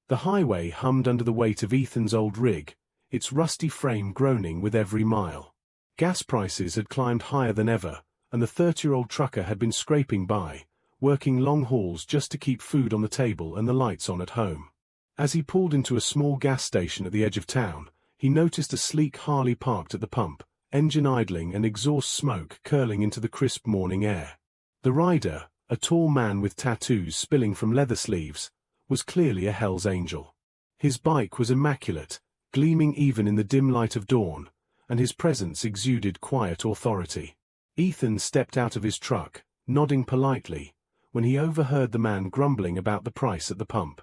The highway hummed under the weight of Ethan's old rig, its rusty frame groaning with every mile. Gas prices had climbed higher than ever, and the 30-year-old trucker had been scraping by, working long hauls just to keep food on the table and the lights on at home. As he pulled into a small gas station at the edge of town, he noticed a sleek Harley parked at the pump, engine idling and exhaust smoke curling into the crisp morning air. The rider, a tall man with tattoos spilling from leather sleeves, was clearly a Hell's Angel. His bike was immaculate, gleaming even in the dim light of dawn, and his presence exuded quiet authority. Ethan stepped out of his truck, nodding politely, when he overheard the man grumbling about the price at the pump.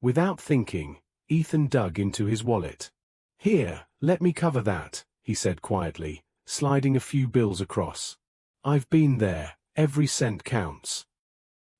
Without thinking, Ethan dug into his wallet. "Here, let me cover that," he said quietly, sliding a few bills across. "I've been there, every cent counts."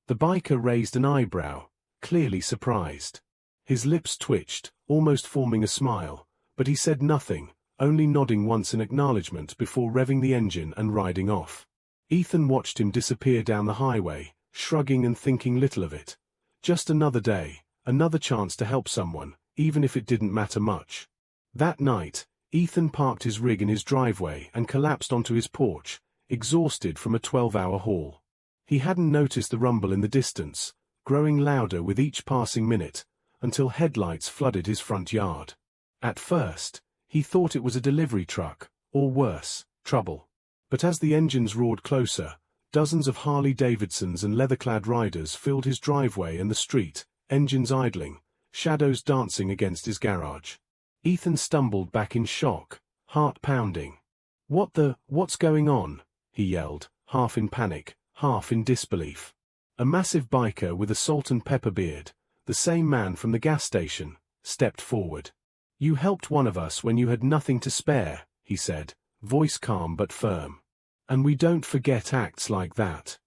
The biker raised an eyebrow, clearly surprised. His lips twitched, almost forming a smile, but he said nothing, only nodding once in acknowledgement before revving the engine and riding off. Ethan watched him disappear down the highway, shrugging and thinking little of it. Just another day, another chance to help someone, even if it didn't matter much. That night, Ethan parked his rig in his driveway and collapsed onto his porch, exhausted from a 12-hour haul. He hadn't noticed the rumble in the distance, growing louder with each passing minute, until headlights flooded his front yard. At first, he thought it was a delivery truck, or worse, trouble. But as the engines roared closer, dozens of Harley-Davidsons and leather-clad riders filled his driveway and the street, engines idling, shadows dancing against his garage. Ethan stumbled back in shock, heart pounding. What's going on?" he yelled, half in panic, half in disbelief. A massive biker with a salt and pepper beard, the same man from the gas station, stepped forward. "You helped one of us when you had nothing to spare," he said, voice calm but firm. "And we don't forget acts like that."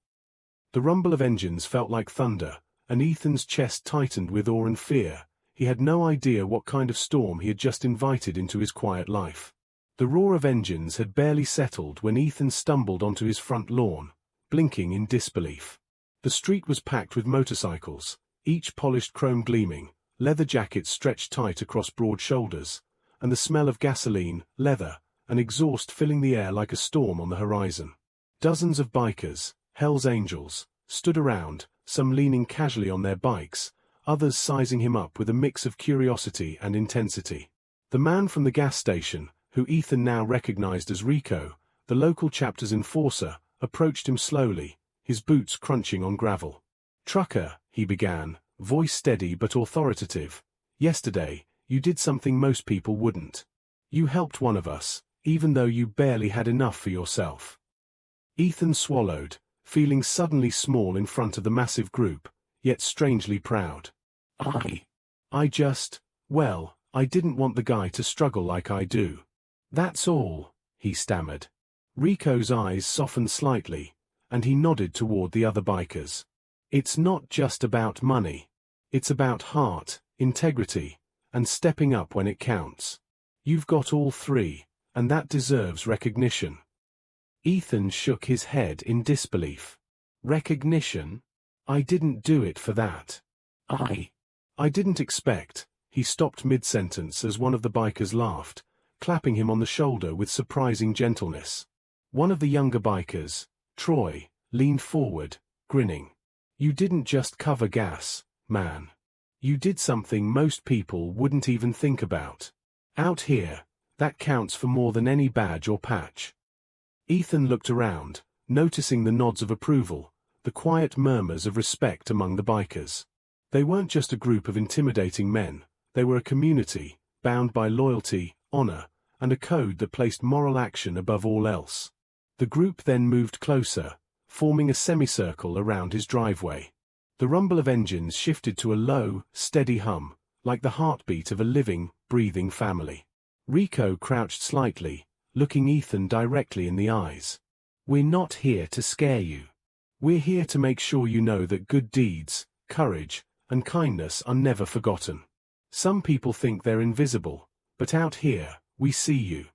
The rumble of engines felt like thunder, and Ethan's chest tightened with awe and fear. He had no idea what kind of storm he had just invited into his quiet life. The roar of engines had barely settled when Ethan stumbled onto his front lawn, blinking in disbelief. The street was packed with motorcycles, each polished chrome gleaming, leather jackets stretched tight across broad shoulders, and the smell of gasoline, leather, and exhaust filling the air like a storm on the horizon. Dozens of bikers, Hell's Angels, stood around, some leaning casually on their bikes, others sizing him up with a mix of curiosity and intensity. The man from the gas station, who Ethan now recognized as Rico, the local chapter's enforcer, approached him slowly, his boots crunching on gravel. "Trucker," he began, voice steady but authoritative, "yesterday, you did something most people wouldn't. You helped one of us, even though you barely had enough for yourself." Ethan swallowed, feeling suddenly small in front of the massive group, yet strangely proud. I didn't want the guy to struggle like I do. That's all," he stammered. Rico's eyes softened slightly, and he nodded toward the other bikers. "It's not just about money. It's about heart, integrity, and stepping up when it counts. You've got all three, and that deserves recognition." Ethan shook his head in disbelief. "Recognition? I didn't do it for that. I didn't expect." He stopped mid-sentence as one of the bikers laughed, clapping him on the shoulder with surprising gentleness. One of the younger bikers, Troy, leaned forward, grinning. "You didn't just cover gas, man. You did something most people wouldn't even think about. Out here, that counts for more than any badge or patch." Ethan looked around, noticing the nods of approval, the quiet murmurs of respect among the bikers. They weren't just a group of intimidating men, they were a community, bound by loyalty, honor, and a code that placed moral action above all else. The group then moved closer, forming a semicircle around his driveway. The rumble of engines shifted to a low, steady hum, like the heartbeat of a living, breathing family. Rico crouched slightly, looking Ethan directly in the eyes. "We're not here to scare you. We're here to make sure you know that good deeds, courage, and kindness are never forgotten. Some people think they're invisible, but out here, we see you."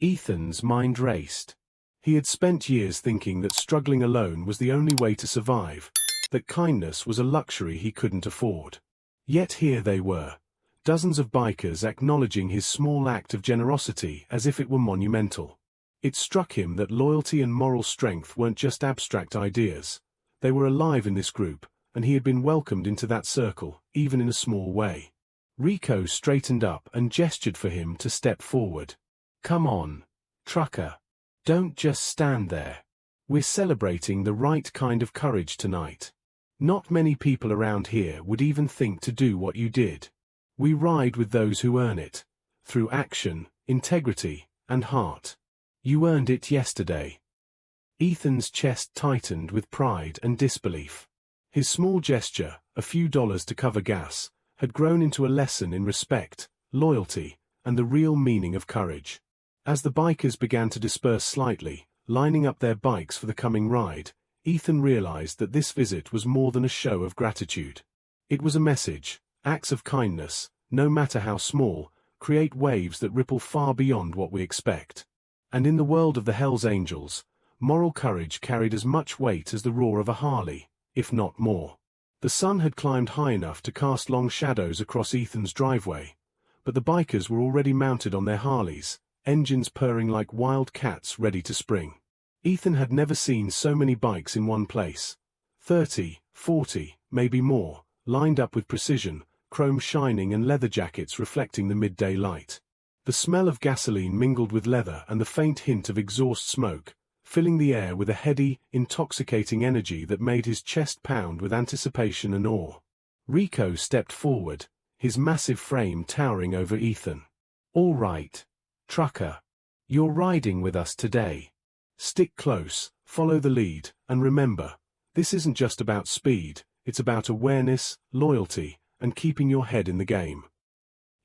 Ethan's mind raced. He had spent years thinking that struggling alone was the only way to survive, that kindness was a luxury he couldn't afford. Yet here they were, dozens of bikers acknowledging his small act of generosity as if it were monumental. It struck him that loyalty and moral strength weren't just abstract ideas. They were alive in this group, and he had been welcomed into that circle, even in a small way. Rico straightened up and gestured for him to step forward. "Come on, trucker. Don't just stand there. We're celebrating the right kind of courage tonight. Not many people around here would even think to do what you did. We ride with those who earn it, through action, integrity, and heart. You earned it yesterday." Ethan's chest tightened with pride and disbelief. His small gesture, a few dollars to cover gas, had grown into a lesson in respect, loyalty, and the real meaning of courage. As the bikers began to disperse slightly, lining up their bikes for the coming ride, Ethan realized that this visit was more than a show of gratitude. It was a message. Acts of kindness, no matter how small, create waves that ripple far beyond what we expect. And in the world of the Hells Angels, moral courage carried as much weight as the roar of a Harley, if not more. The sun had climbed high enough to cast long shadows across Ethan's driveway, but the bikers were already mounted on their Harleys, engines purring like wild cats ready to spring. Ethan had never seen so many bikes in one place. 30, 40, maybe more, lined up with precision, chrome shining and leather jackets reflecting the midday light. The smell of gasoline mingled with leather and the faint hint of exhaust smoke, filling the air with a heady, intoxicating energy that made his chest pound with anticipation and awe. Rico stepped forward, his massive frame towering over Ethan. "All right, trucker. You're riding with us today. Stick close, follow the lead, and remember, this isn't just about speed, it's about awareness, loyalty, and keeping your head in the game."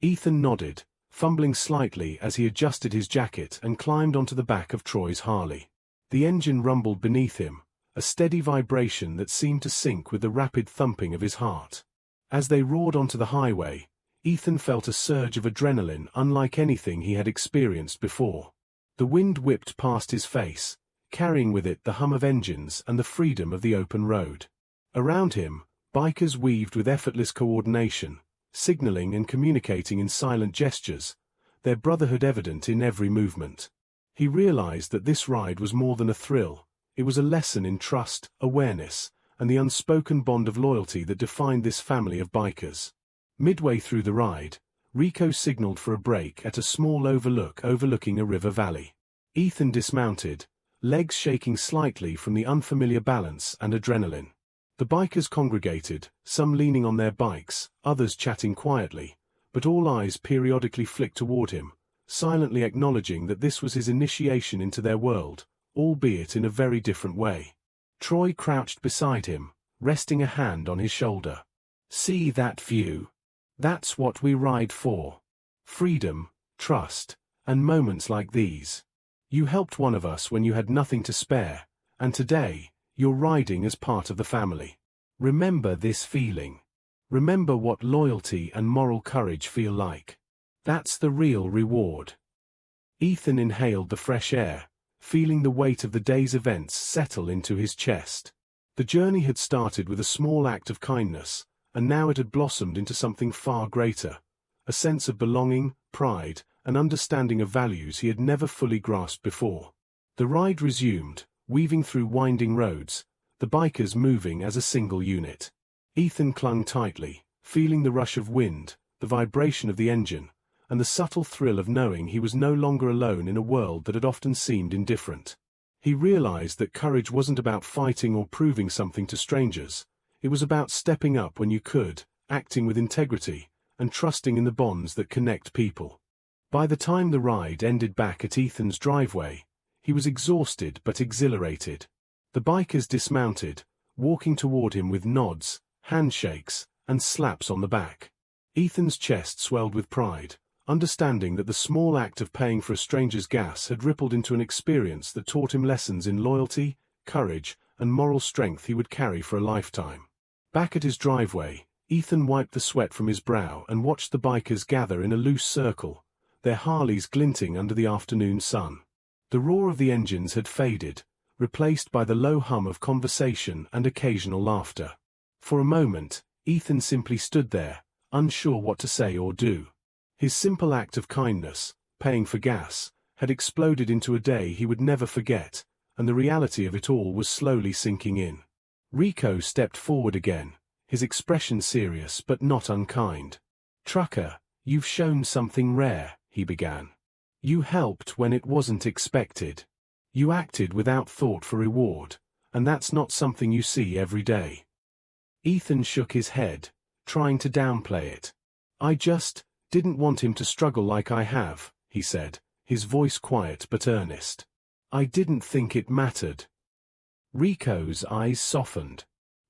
Ethan nodded, fumbling slightly as he adjusted his jacket and climbed onto the back of Troy's Harley. The engine rumbled beneath him, a steady vibration that seemed to sync with the rapid thumping of his heart. As they roared onto the highway, Ethan felt a surge of adrenaline unlike anything he had experienced before. The wind whipped past his face, carrying with it the hum of engines and the freedom of the open road. Around him, bikers weaved with effortless coordination, signaling and communicating in silent gestures, their brotherhood evident in every movement. He realized that this ride was more than a thrill. It was a lesson in trust, awareness, and the unspoken bond of loyalty that defined this family of bikers. Midway through the ride, Rico signaled for a break at a small overlooking a river valley. Ethan dismounted, legs shaking slightly from the unfamiliar balance and adrenaline. The bikers congregated, some leaning on their bikes, others chatting quietly, but all eyes periodically flicked toward him, silently acknowledging that this was his initiation into their world, albeit in a very different way. Troy crouched beside him, resting a hand on his shoulder. "See that view? That's what we ride for. Freedom, trust, and moments like these. You helped one of us when you had nothing to spare, and today, you're riding as part of the family. Remember this feeling. Remember what loyalty and moral courage feel like. That's the real reward." Ethan inhaled the fresh air, feeling the weight of the day's events settle into his chest. The journey had started with a small act of kindness, and now it had blossomed into something far greater, a sense of belonging, pride, and understanding of values he had never fully grasped before. The ride resumed, weaving through winding roads, the bikers moving as a single unit. Ethan clung tightly, feeling the rush of wind, the vibration of the engine, and the subtle thrill of knowing he was no longer alone in a world that had often seemed indifferent. He realized that courage wasn't about fighting or proving something to strangers. It was about stepping up when you could, acting with integrity, and trusting in the bonds that connect people. By the time the ride ended back at Ethan's driveway, he was exhausted but exhilarated. The bikers dismounted, walking toward him with nods, handshakes, and slaps on the back. Ethan's chest swelled with pride, understanding that the small act of paying for a stranger's gas had rippled into an experience that taught him lessons in loyalty, courage, and moral strength he would carry for a lifetime. Back at his driveway, Ethan wiped the sweat from his brow and watched the bikers gather in a loose circle, their Harleys glinting under the afternoon sun. The roar of the engines had faded, replaced by the low hum of conversation and occasional laughter. For a moment, Ethan simply stood there, unsure what to say or do. His simple act of kindness, paying for gas, had exploded into a day he would never forget, and the reality of it all was slowly sinking in. Rico stepped forward again, his expression serious but not unkind. "Trucker, you've shown something rare," he began. "You helped when it wasn't expected. You acted without thought for reward, and that's not something you see every day." Ethan shook his head, trying to downplay it. "I just didn't want him to struggle like I have," he said, his voice quiet but earnest. "I didn't think it mattered." Rico's eyes softened.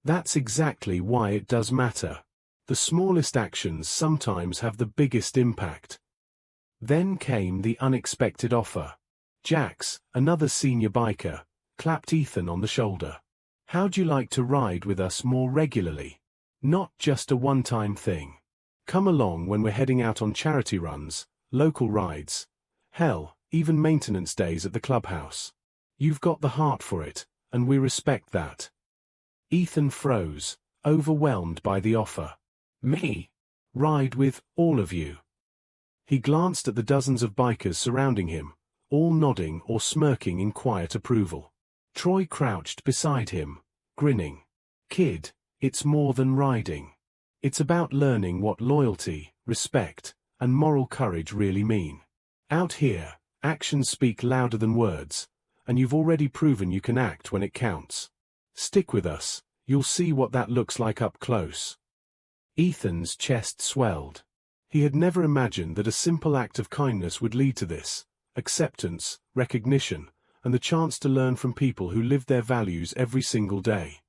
"That's exactly why it does matter. The smallest actions sometimes have the biggest impact." Then came the unexpected offer. Jax, another senior biker, clapped Ethan on the shoulder. "How'd you like to ride with us more regularly? Not just a one-time thing. Come along when we're heading out on charity runs, local rides. Hell, even maintenance days at the clubhouse. You've got the heart for it, and we respect that." Ethan froze, overwhelmed by the offer. "Me? Ride with all of you?" He glanced at the dozens of bikers surrounding him, all nodding or smirking in quiet approval. Troy crouched beside him, grinning. "Kid, it's more than riding. It's about learning what loyalty, respect, and moral courage really mean. Out here, actions speak louder than words, and you've already proven you can act when it counts. Stick with us, you'll see what that looks like up close." Ethan's chest swelled. He had never imagined that a simple act of kindness would lead to this: acceptance, recognition, and the chance to learn from people who lived their values every single day.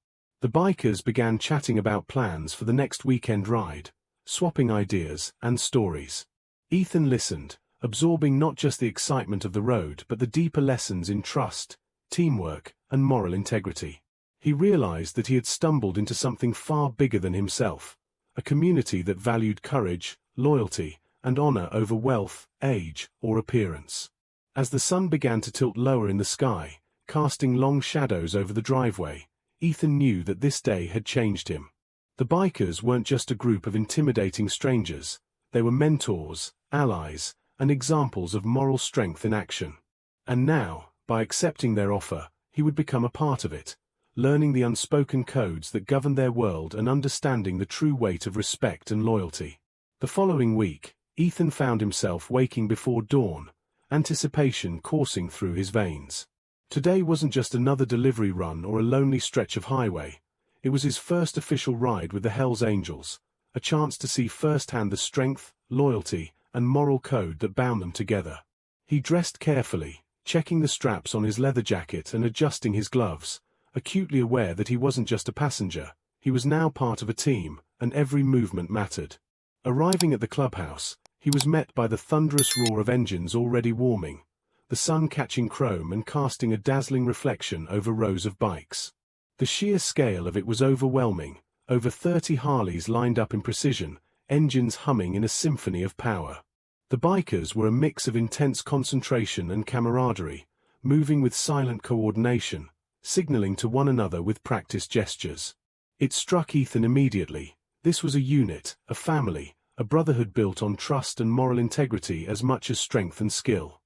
The bikers began chatting about plans for the next weekend ride, swapping ideas and stories. Ethan listened, absorbing not just the excitement of the road but the deeper lessons in trust, teamwork, and moral integrity. He realized that he had stumbled into something far bigger than himself, a community that valued courage, loyalty, and honor over wealth, age, or appearance. As the sun began to tilt lower in the sky, casting long shadows over the driveway, Ethan knew that this day had changed him. The bikers weren't just a group of intimidating strangers, they were mentors, allies, and examples of moral strength in action. And now, by accepting their offer, he would become a part of it, learning the unspoken codes that govern their world and understanding the true weight of respect and loyalty. The following week, Ethan found himself waking before dawn, anticipation coursing through his veins. Today wasn't just another delivery run or a lonely stretch of highway. It was his first official ride with the hellangels, a chance to see firsthand the strength, loyalty, and moral code that bound them together. He dressed carefully, checking the straps on his leather jacket and adjusting his gloves, acutely aware that he wasn't just a passenger, he was now part of a team, and every movement mattered. Arriving at the clubhouse, he was met by the thunderous roar of engines already warming, the sun catching chrome and casting a dazzling reflection over rows of bikes. The sheer scale of it was overwhelming, over 30 Harleys lined up in precision, engines humming in a symphony of power. The bikers were a mix of intense concentration and camaraderie, moving with silent coordination, signaling to one another with practiced gestures. It struck Ethan immediately. This was a unit, a family, a brotherhood built on trust and moral integrity as much as strength and skill.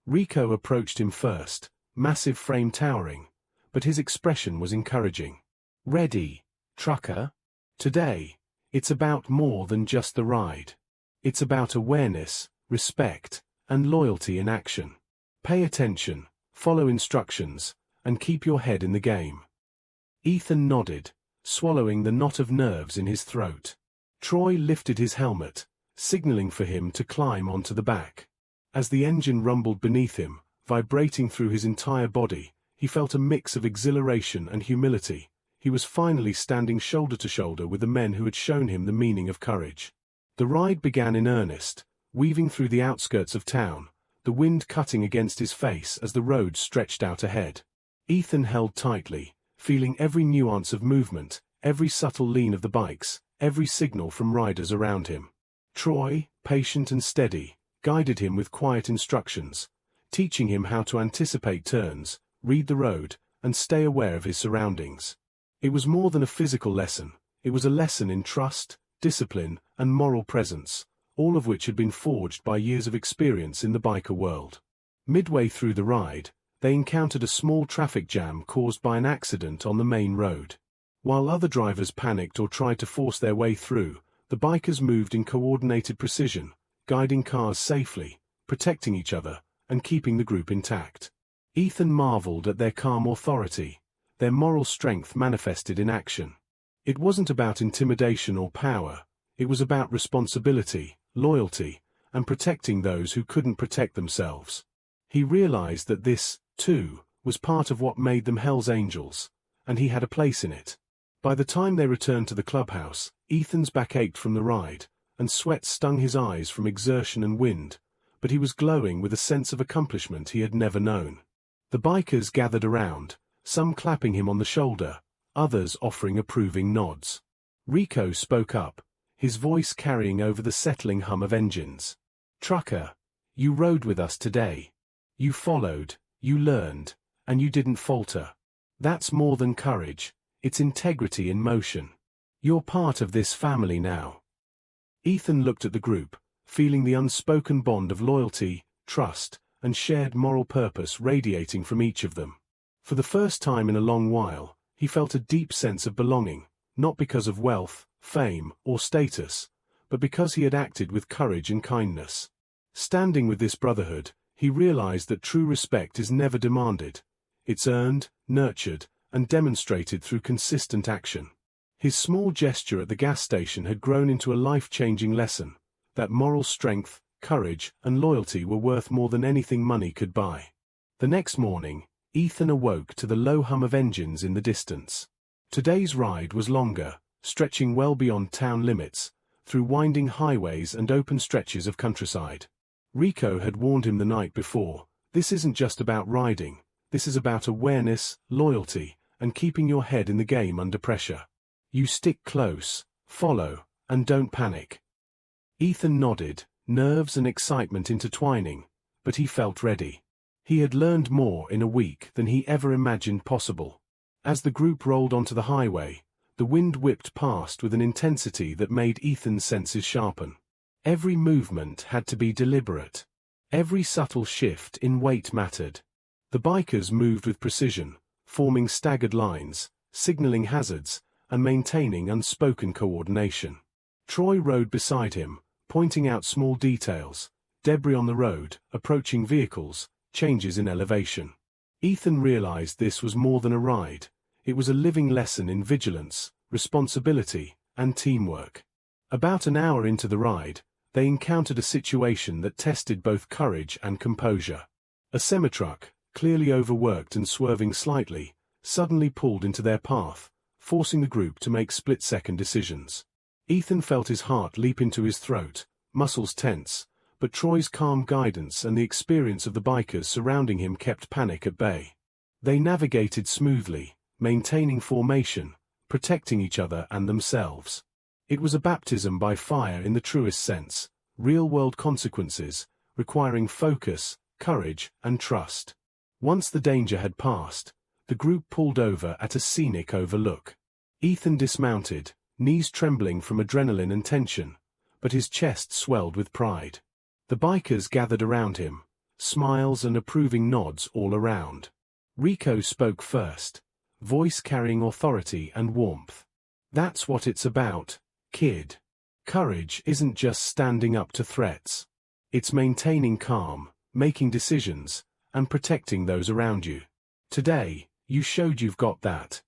Rico approached him first, massive frame towering, but his expression was encouraging. "Ready, trucker? Today, it's about more than just the ride. It's about awareness, respect, and loyalty in action. Pay attention, follow instructions, and keep your head in the game." Ethan nodded, swallowing the knot of nerves in his throat. Troy lifted his helmet, signaling for him to climb onto the back. As the engine rumbled beneath him, vibrating through his entire body, he felt a mix of exhilaration and humility. He was finally standing shoulder to shoulder with the men who had shown him the meaning of courage. The ride began in earnest, weaving through the outskirts of town, the wind cutting against his face as the road stretched out ahead. Ethan held tightly, feeling every nuance of movement, every subtle lean of the bikes, every signal from riders around him. Troy, patient and steady, guided him with quiet instructions, teaching him how to anticipate turns, read the road, and stay aware of his surroundings. It was more than a physical lesson, it was a lesson in trust, discipline, and moral presence, all of which had been forged by years of experience in the biker world. Midway through the ride, they encountered a small traffic jam caused by an accident on the main road. While other drivers panicked or tried to force their way through, the bikers moved in coordinated precision, guiding cars safely, protecting each other, and keeping the group intact. Ethan marveled at their calm authority, their moral strength manifested in action. It wasn't about intimidation or power, it was about responsibility, loyalty, and protecting those who couldn't protect themselves. He realized that this, too, was part of what made them Hell's Angels, and he had a place in it. By the time they returned to the clubhouse, Ethan's back ached from the ride, and sweat stung his eyes from exertion and wind, but he was glowing with a sense of accomplishment he had never known. The bikers gathered around, some clapping him on the shoulder, others offering approving nods. Rico spoke up, his voice carrying over the settling hum of engines. "Trucker, you rode with us today. You followed, you learned, and you didn't falter. That's more than courage, it's integrity in motion. You're part of this family now." Ethan looked at the group, feeling the unspoken bond of loyalty, trust, and shared moral purpose radiating from each of them. For the first time in a long while, he felt a deep sense of belonging, not because of wealth, fame, or status, but because he had acted with courage and kindness. Standing with this brotherhood, he realized that true respect is never demanded. It's earned, nurtured, and demonstrated through consistent action. His small gesture at the gas station had grown into a life-changing lesson, that moral strength, courage, and loyalty were worth more than anything money could buy. The next morning, Ethan awoke to the low hum of engines in the distance. Today's ride was longer, stretching well beyond town limits, through winding highways and open stretches of countryside. Rico had warned him the night before, this isn't just about riding, this is about awareness, loyalty, and keeping your head in the game under pressure. You stick close, follow, and don't panic. Ethan nodded, nerves and excitement intertwining, but he felt ready. He had learned more in a week than he ever imagined possible. As the group rolled onto the highway, the wind whipped past with an intensity that made Ethan's senses sharpen. Every movement had to be deliberate. Every subtle shift in weight mattered. The bikers moved with precision, forming staggered lines, signaling hazards, and maintaining unspoken coordination. Troy rode beside him, pointing out small details, debris on the road, approaching vehicles, changes in elevation. Ethan realized this was more than a ride, it was a living lesson in vigilance, responsibility, and teamwork. About an hour into the ride, they encountered a situation that tested both courage and composure. A semi-truck, clearly overworked and swerving slightly, suddenly pulled into their path, forcing the group to make split-second decisions. Ethan felt his heart leap into his throat, muscles tense, but Troy's calm guidance and the experience of the bikers surrounding him kept panic at bay. They navigated smoothly, maintaining formation, protecting each other and themselves. It was a baptism by fire in the truest sense, real-world consequences, requiring focus, courage, and trust. Once the danger had passed, the group pulled over at a scenic overlook. Ethan dismounted, knees trembling from adrenaline and tension, but his chest swelled with pride. The bikers gathered around him, smiles and approving nods all around. Rico spoke first, voice carrying authority and warmth. "That's what it's about, kid. Courage isn't just standing up to threats. It's maintaining calm, making decisions, and protecting those around you. Today, you showed you've got that."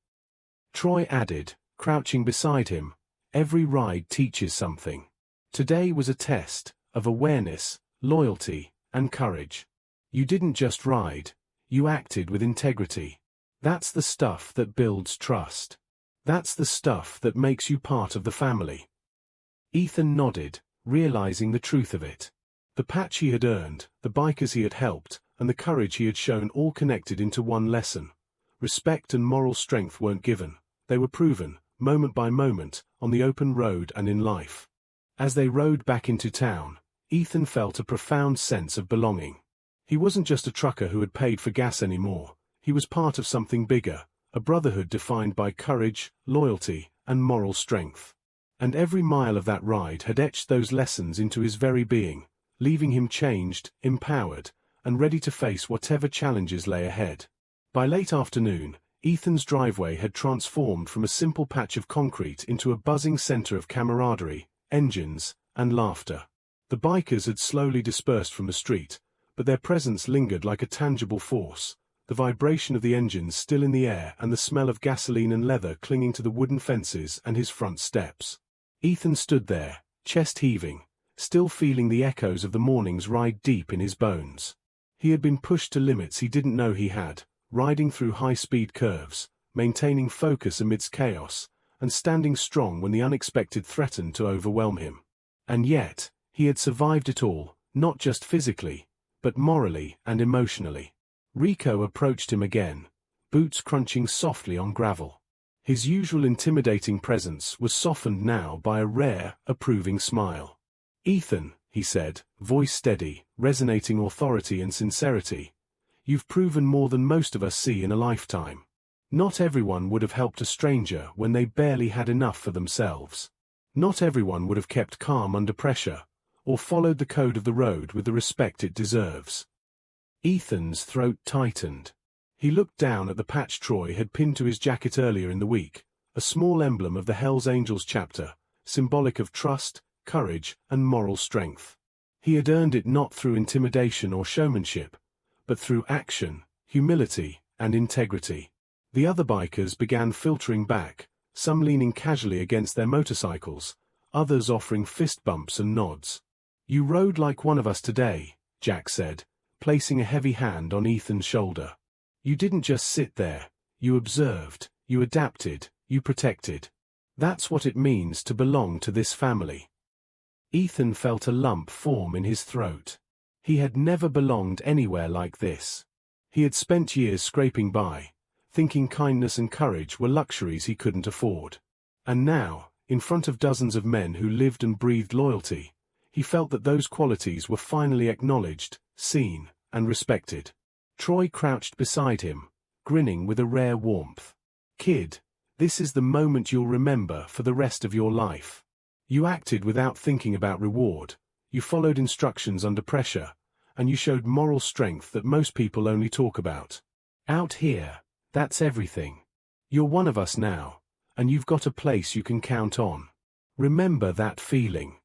Troy added, crouching beside him, "Every ride teaches something. Today was a test of awareness, loyalty, and courage. You didn't just ride, you acted with integrity. That's the stuff that builds trust. That's the stuff that makes you part of the family." Ethan nodded, realizing the truth of it. The patch he had earned, the bikers he had helped, and the courage he had shown all connected into one lesson. Respect and moral strength weren't given, they were proven, moment by moment, on the open road and in life. As they rode back into town, Ethan felt a profound sense of belonging. He wasn't just a trucker who had paid for gas anymore, he was part of something bigger, a brotherhood defined by courage, loyalty, and moral strength. And every mile of that ride had etched those lessons into his very being, leaving him changed, empowered, and ready to face whatever challenges lay ahead. By late afternoon, Ethan's driveway had transformed from a simple patch of concrete into a buzzing center of camaraderie, engines, and laughter. The bikers had slowly dispersed from the street, but their presence lingered like a tangible force, the vibration of the engines still in the air and the smell of gasoline and leather clinging to the wooden fences and his front steps. Ethan stood there, chest heaving, still feeling the echoes of the morning's ride deep in his bones. He had been pushed to limits he didn't know he had, riding through high-speed curves, maintaining focus amidst chaos, and standing strong when the unexpected threatened to overwhelm him. And yet, he had survived it all, not just physically, but morally and emotionally. Rico approached him again, boots crunching softly on gravel. His usual intimidating presence was softened now by a rare, approving smile. "Ethan," he said, voice steady, resonating authority and sincerity, "you've proven more than most of us see in a lifetime. Not everyone would have helped a stranger when they barely had enough for themselves. Not everyone would have kept calm under pressure, or followed the code of the road with the respect it deserves." Ethan's throat tightened. He looked down at the patch Troy had pinned to his jacket earlier in the week, a small emblem of the Hells Angels chapter, symbolic of trust, courage, and moral strength. He had earned it not through intimidation or showmanship, but through action, humility, and integrity. The other bikers began filtering back, some leaning casually against their motorcycles, others offering fist bumps and nods. "You rode like one of us today," Jack said, placing a heavy hand on Ethan's shoulder. "You didn't just sit there, you observed, you adapted, you protected. That's what it means to belong to this family." Ethan felt a lump form in his throat. He had never belonged anywhere like this. He had spent years scraping by, thinking kindness and courage were luxuries he couldn't afford. And now, in front of dozens of men who lived and breathed loyalty, he felt that those qualities were finally acknowledged, seen, and respected. Troy crouched beside him, grinning with a rare warmth. "Kid, this is the moment you'll remember for the rest of your life. You acted without thinking about reward, you followed instructions under pressure, and you showed moral strength that most people only talk about. Out here, that's everything. You're one of us now, and you've got a place you can count on. Remember that feeling."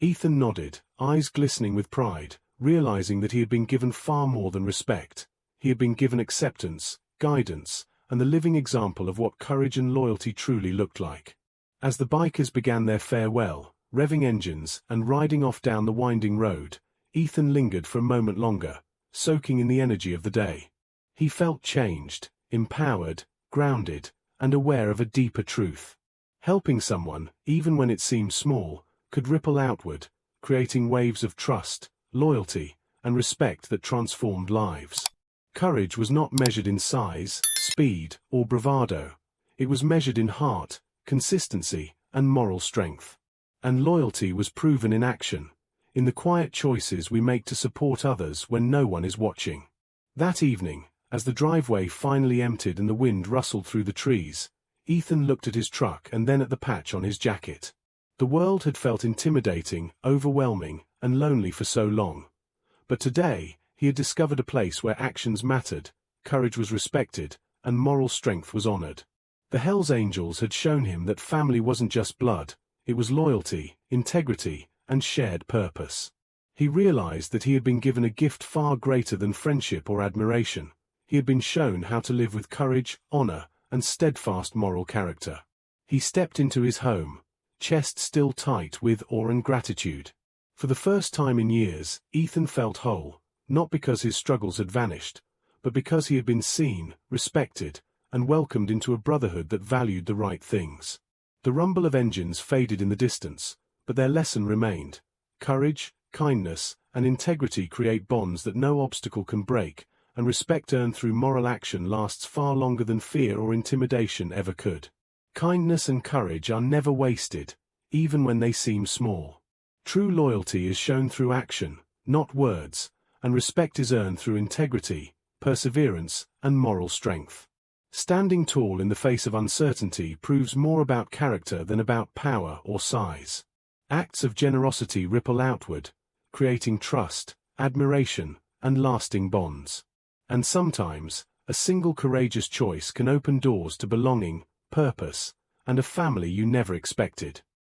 Ethan nodded, eyes glistening with pride, realizing that he had been given far more than respect. He had been given acceptance, guidance, and the living example of what courage and loyalty truly looked like. As the bikers began their farewell, revving engines and riding off down the winding road, Ethan lingered for a moment longer, soaking in the energy of the day. He felt changed, empowered, grounded, and aware of a deeper truth. Helping someone, even when it seemed small, could ripple outward, creating waves of trust, loyalty, and respect that transformed lives. Courage was not measured in size, speed, or bravado. It was measured in heart, consistency, and moral strength. And loyalty was proven in action, in the quiet choices we make to support others when no one is watching. That evening, as the driveway finally emptied and the wind rustled through the trees, Ethan looked at his truck and then at the patch on his jacket. The world had felt intimidating, overwhelming, and lonely for so long. But today, he had discovered a place where actions mattered, courage was respected, and moral strength was honored. The Hells Angels had shown him that family wasn't just blood, it was loyalty, integrity, and shared purpose. He realized that he had been given a gift far greater than friendship or admiration. He had been shown how to live with courage, honor, and steadfast moral character. He stepped into his home, chest still tight with awe and gratitude. For the first time in years, Ethan felt whole, not because his struggles had vanished, but because he had been seen, respected, and welcomed into a brotherhood that valued the right things. The rumble of engines faded in the distance, but their lesson remained. Courage, kindness, and integrity create bonds that no obstacle can break, and respect earned through moral action lasts far longer than fear or intimidation ever could. Kindness and courage are never wasted, even when they seem small. True loyalty is shown through action, not words, and respect is earned through integrity, perseverance, and moral strength. Standing tall in the face of uncertainty proves more about character than about power or size. Acts of generosity ripple outward, creating trust, admiration, and lasting bonds. And sometimes, a single courageous choice can open doors to belonging, purpose, and a family you never expected.